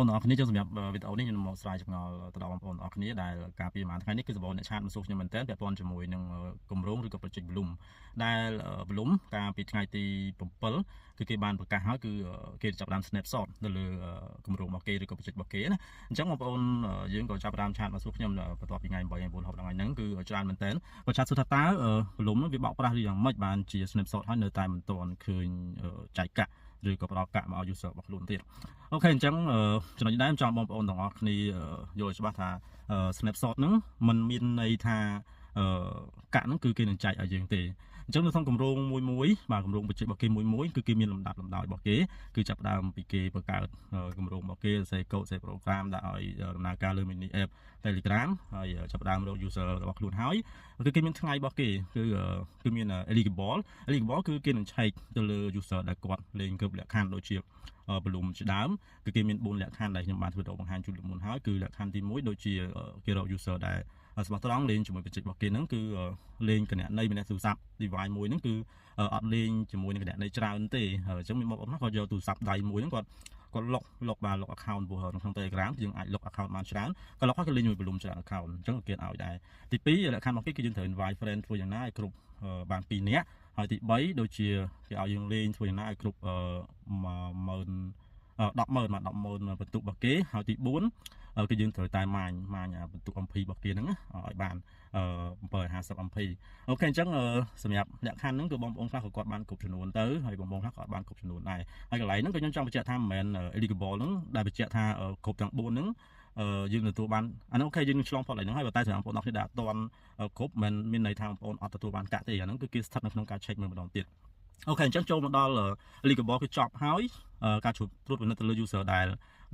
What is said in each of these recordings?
ប្អូនទាំងអស់គ្នាចូលសម្រាប់វីដេអូនេះខ្ញុំមកស្រាវជ្រាវទៅដល់បងប្អូនទាំងអស់គ្នាដែលការពីប្រហែលថ្ងៃនេះគឺសម្បូរអ្នកឆាតមកសួរខ្ញុំមែនតើពាក់ព័ន្ធជាមួយនឹងគម្រោងឬក៏ project Bloom ដែល Bloom កាលពីថ្ងៃទី7គឺគេបានប្រកាសហើយគឺគេចាប់ផ្ដើម snapshot នៅលើគម្រោងរបស់គេឬក៏ project របស់គេណាអញ្ចឹងបងប្អូនយើងក៏ចាប់ផ្ដើមឆាតមកសួរខ្ញុំបន្ទាប់ពីថ្ងៃ8 9 10ថ្ងៃហ្នឹងគឺច្រើនមែនតើក៏ឆាតសួរថាតើ Bloom វាបោកប្រាស់ឬយ៉ាងម៉េចបានជា snapshot ហើយនៅតែមិនទាន់ឃើញចែកកាក់ឬក៏ផ្ដល់កាក់មកឲ្យ user របស់ខ្លួនទៀតអូខេអញ្ចឹងចំណុចនេះចង់បងប្អូនទាំងអស់គ្នាយល់ច្បាស់ថា snapshot ហ្នឹងมันមានន័យថាកាក់ហ្នឹងគឺគេនឹងចែកឲ្យយើងទេអញ្ចឹងនៅក្នុងគម្រោងមួយបាទគម្រោងបច្ចេករបស់គេមួយគឺគេមានលំដាប់លំដោយរបស់គេគឺចាប់ផ្ដើមពីគេបង្កើតគម្រោងរបស់គេសេកូដសេ program ដាក់ឲ្យដំណើរការលើ mini app Telegram ហើយចាប់ផ្ដើមរក user របស់ខ្លួនហើយគឺគេមានថ្ងៃរបស់គេគឺមាន eligible គឺគេនឹងឆែកទៅលើ user ដែលគាត់លេងគ្រប់លក្ខខណ្ឌដូចជាBloom ជាដើមគឺគេមាន4លក្ខខណ្ឌដែលខ្ញុំបានធ្វើទៅបង្ហាញជូនលោកមុនហើយគឺលក្ខខណ្ឌទី1ដូចជាគេរក user ដែលស្មោះត្រង់លេងជាមួយបច្ចេករបស់គេហ្នឹងគឺលេងគណនីម្នាក់ទូរស័ព្ទ device មួយហ្នឹងគឺអត់លេងជាមួយនឹងគណនីច្រើនទេអញ្ចឹងមានបងប្អូនគាត់យកទូរស័ព្ទដៃមួយហ្នឹងគាត់លុកបាទលុក account ព្រោះក្នុង Telegram យើងអាចលុក account បានច្រើនក៏លុកហើយក៏លេងជាមួយ Bloom ច្រើន account អញ្ចឹងគេឲ្យដែរទី2លក្ខខណ្ឌរបស់គេគឺយើងត្រូវ invite friend ធ្វើយ៉ាងណាឲ្យគ្រប់បាន2នាក់ហើយទី3ដូចជាគេឲ្យយើងលេងធ្វើយ៉ាងណាឲ្យគ្រប់10000 100000បន្ទុករបស់គេហើយទី4គឺយើងត្រូវតែម៉ាញបន្ទុក MP របស់គេហ្នឹងឲ្យបាន750 MP អូខេអញ្ចឹងសម្រាប់លក្ខខណ្ឌហ្នឹងគឺបងប្អូនខ្លះក៏គាត់បានគ្រប់ចំនួនទៅហើយបងប្អូនខ្លះក៏បានគ្រប់ចំនួនដែរហើយកន្លែងហ្នឹងក៏ខ្ញុំចង់បញ្ជាក់ថាមិនមែន eligible ហ្នឹងដែលបញ្ជាក់ថាគ្រប់ទាំង4ហ្នឹងយើងទទួលបានអានោះអូខេយើងនឹងឆ្លងផុតឡើយហ្នឹងហើយតែបងប្អូនអរគ្នាដែលអត់ទាន់គ្រប់មិនមានន័យថាបងប្អូនអត់ទទួលបានកាក់ទេអាហ្នឹងគឺគេស្ថិតនៅក្នុងការ check មើលម្ដងទៀតអូខេអញ្ចឹងចូលមកដល់ eligible គឺចប់ហើយការត្រួតពិនិត្យទៅលើ user ដែ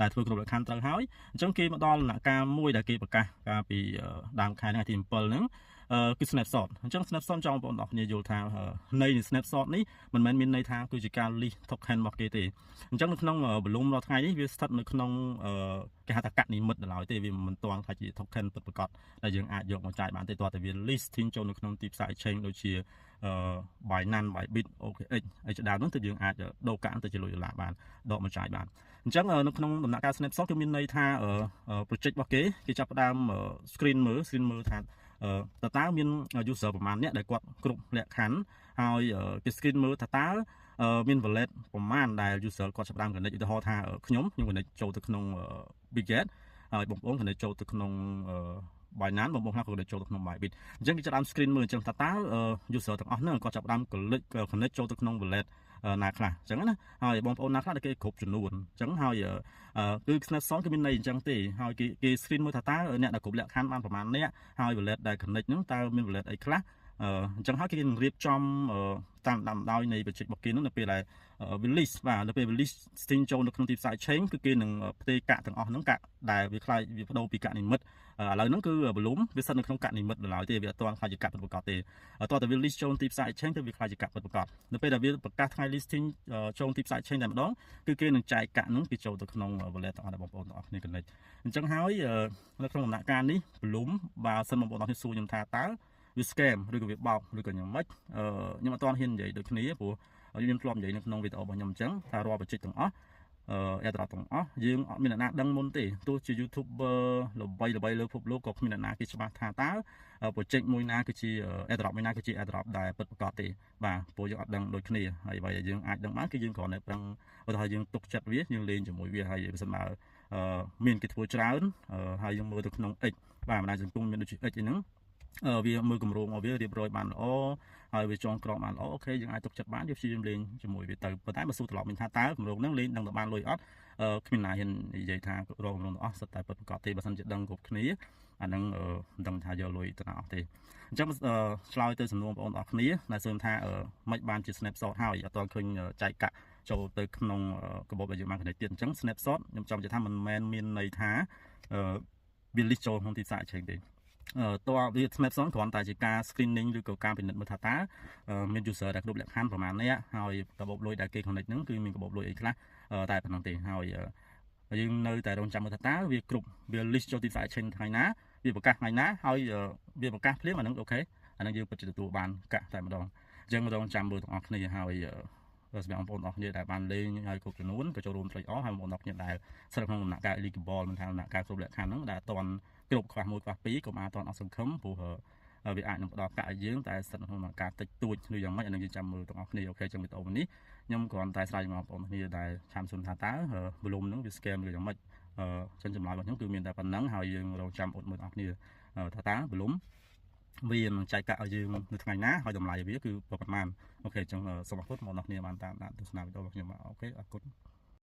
លធ្វើគ្រប់លក្ខខណ្ឌត្រូវហើយអញ្ចឹងគេមកដល់ដំណាក់កាលមួយដែលគេប្រកាសកាលពីដើមខែថ្ងៃទី7ហ្នឹងគឺ snapshot អញ្ចឹង snapshot ចង់បងប្អូនអរគ្នាយល់ថាន័យនៃ snapshot នេះមិនមែនមានន័យថាគឺជាការ list token របស់គេទេអញ្ចឹងនៅក្នុង Bloom រាល់ថ្ងៃនេះវាស្ថិតនៅក្នុងគេហៅថាកាក់និមិត្តឡើយទេវាមិនទាន់ថាជា token ពិតប្រាកដដែលយើងអាចយកមកចាយបានទេទាល់តែវា listing ចូលនៅក្នុងទីផ្សារ exchange ដូចជា Binance Bybit OKX អីជាដើមហ្នឹងទៅយើងអាចដូរកាក់ទៅជាលុយដុល្លារបានដកមកចាយបានអញ្ចឹងនៅក្នុងដំណាក់កាល snapshot គឺមានន័យថា project របស់គេចាប់ផ្ដើម screen មើលថាតើមាន user ប្រមាណអ្នកដែលគាត់គ្រប់លក្ខខណ្ឌហើយគេ screen មើលថាតើមាន wallet ប្រមាណដែល user គាត់ចាប់ផ្ដើម connect ឧទាហរណ៍ថាខ្ញុំ connect ចូលទៅក្នុង Bitget ហើយបងប្អូន connect ចូលទៅក្នុងBinance បងប្អូនខ្លះក៏ចូលទៅក្នុង Bybit អញ្ចឹងគេចាប់ផ្ដើម screen មើលអញ្ចឹងថាតើ user ទាំងអស់ហ្នឹងគាត់ចាប់ផ្ដើម connect ចូលទៅក្នុង wallet ណាខ្លះអញ្ចឹងណាហើយបងប្អូនណាខ្លះដែលគេគ្រប់ចំនួនអញ្ចឹងហើយគឺ snapshot គឺមានន័យអញ្ចឹងទេហើយគេ screen មើលថាតើអ្នកដែលគ្រប់លក្ខខណ្ឌបានប្រមាណអ្នកហើយ wallet ដែល connect ហ្នឹងតើមាន wallet អីខ្លះអញ្ចឹងហើយគេនឹងរៀបចំតាមដាំដោយនៃបច្ចេករបស់គេនោះនៅពេលដែល release បាទនៅពេល release listing ចូលនៅក្នុងទីផ្សារ exchange គឺគេនឹងផ្ទេរកាក់ទាំងអស់ហ្នឹងកាក់ដែលវាខ្លាយវាបដូរពីកាក់និមិត្តឥឡូវហ្នឹងគឺ Bloom វាស្ថិតនៅក្នុងកាក់និមិត្តឡើយទេវាអត់ទាន់ខ្លាយជាកាក់ពិតប្រាកដទេតោះតែវា list ចូលទីផ្សារ exchange ទៅវាខ្លាយជាកាក់ពិតប្រាកដនៅពេលដែលវាប្រកាសថ្ងៃ listing ចូលទីផ្សារ exchange តែម្ដងគឺគេនឹងចែកកាក់ហ្នឹងគេចូលទៅក្នុង wallet ទាំងអស់ដែលបងប្អូនទាំងអស់គ្នា connect អញ្ចឹងហើយនៅក្នុងដំណាក់កាលនេះ Bloom បើសិនបងប្អូនទាំងអស់គ្នាសួរខ្ញុំថាតើវា scam ឬក៏វាបោកឬក៏យ៉ាងម៉េចខ្ញុំអត់ទាន់ហ៊ាននិយាយដូចគ្នាព្រោះខ្ញុំធ្លាប់និយាយនៅក្នុងវីដេអូរបស់ខ្ញុំអញ្ចឹងថារាល់បច្ចេកទាំងអស់airdrop ទាំងអស់យើងអត់មានអ្នកណាដឹងមុនទេទោះជា YouTuber ល្បីលើពិភពលោកក៏គ្មានអ្នកណាគេច្បាស់ថាតើ project មួយណាគឺជា airdrop មួយណាគឺជា airdrop ដែលពិតប្រាកដទេបាទព្រោះយើងអត់ដឹងដូចគ្នាហើយអ្វីដែលយើងអាចដឹងបានគឺយើងគ្រាន់តែប្រឹងឧទាហរណ៍យើងទុកចិត្តវាយើងលេងជាមួយវាហើយបើសិនបើមានគេធ្វើច្រើនហើយយើងមើលទៅក្នុង X បាទបណ្ដាញសង្គមមានដូចជា X អីហ្នឹងវាមើលគម្រោងរបស់វារៀបរយបានល្អហើយវាចងក្រងបានល្អអូខេយើងអាចទុកចិត្តបានយើងព្យាយាមលេងជាមួយវាទៅប៉ុន្តែបើសួរត្រឡប់វិញថាតើគម្រោងហ្នឹងលេងដឹងទៅបានលុយអត់គ្មានណាហ៊ាននិយាយថារកគម្រោងទាំងអស់សិតតែពិតប្រាកដទេបើសិនជាដឹងគ្រប់គ្នាអាហ្នឹងមិនដឹងថាយកលុយទៅណាអស់ទេអញ្ចឹងឆ្លើយទៅសំណួរបងប្អូនទាំងអស់គ្នាដែលសួរថាមិនបានជា snapshot ហើយអត់ទាន់ឃើញចែកកាក់ចូលទៅក្នុងកាបូបដែលយើងបានconnectទៀតអញ្ចឹង snapshot ខ្ញុំចង់និយាយថាមិនមែនមានន័យថាវា list ចូលក្នុងទីផ្សារ exchange ទេតើវា snapshot គ្រាន់តែជាការ screening ឬក៏ការពិនិត្យមើលថាតើមាន user ដែលគ្រប់លក្ខខណ្ឌប្រមាណអ្នកហើយកាបូបលុយដែលគេ connect ហ្នឹងគឺមានកាបូបលុយអីខ្លះតែប៉ុណ្្នឹងទេហើយយើងនៅតែរងចាំមើលថាតើវាគ្រប់វា list ចូលទីផ្សារ exchange ថ្ងៃណាវាប្រកាសថ្ងៃណាហើយវាប្រកាសភ្លាមអាហ្នឹងអូខេអាហ្នឹងយើងពិតជាទទួលបានកាក់តែម្ដងអញ្ចឹងរងចាំមើលទាំងអស់គ្នាហើយ សម្រាប់បងប្អូនអរគ្នាដែលបានលេងហើយគ្រប់ចំនួនក៏ចូលរួមត្រេកអរហើយបងប្អូនអរគ្នាដែលស្ថិតក្នុងដំណាក់កាល eligible មិនថាដំណាក់កាលគ្រប់លក្ខខណ្ឌហ្នឹងដែលអត់ទាន់គ្រប់ខ្លះ1ខ្លះ2ក៏មិនអត់ទាន់អស់សង្ឃឹមព្រោះវាអាចនឹងផ្ដល់កាក់ឲ្យយើងតែស្ថិតក្នុងដំណាក់កាលតិចតួចឬយ៉ាងម៉េចអានឹងយើងចាំមើលទាំងអស់គ្នាអូខេចឹងវីដេអូនេះខ្ញុំគ្រាន់តែស្រាវជ្រាវបងប្អូនគ្នាដែលឆាំសុំថាតើ volume ហ្នឹងវា scam ឬយ៉ាងម៉េចចឹងចម្លើយរបស់ខ្ញុំគឺមានតែប៉ុណ្ណឹងហើយយើងរងចាំអត់មើលបងប្អូនគ្នាថាតើ volume វានឹងចែកកាក់ឲ្យយើងនៅថ្ងៃណាហើយតម្លៃវាគឺប្រហែលអូខេចឹងសូមអរគុណបងប្អូនគ្នាបានតាមដានទស្សនាវីដេអូរបស់ខ្ញុំអូខេអរគុណ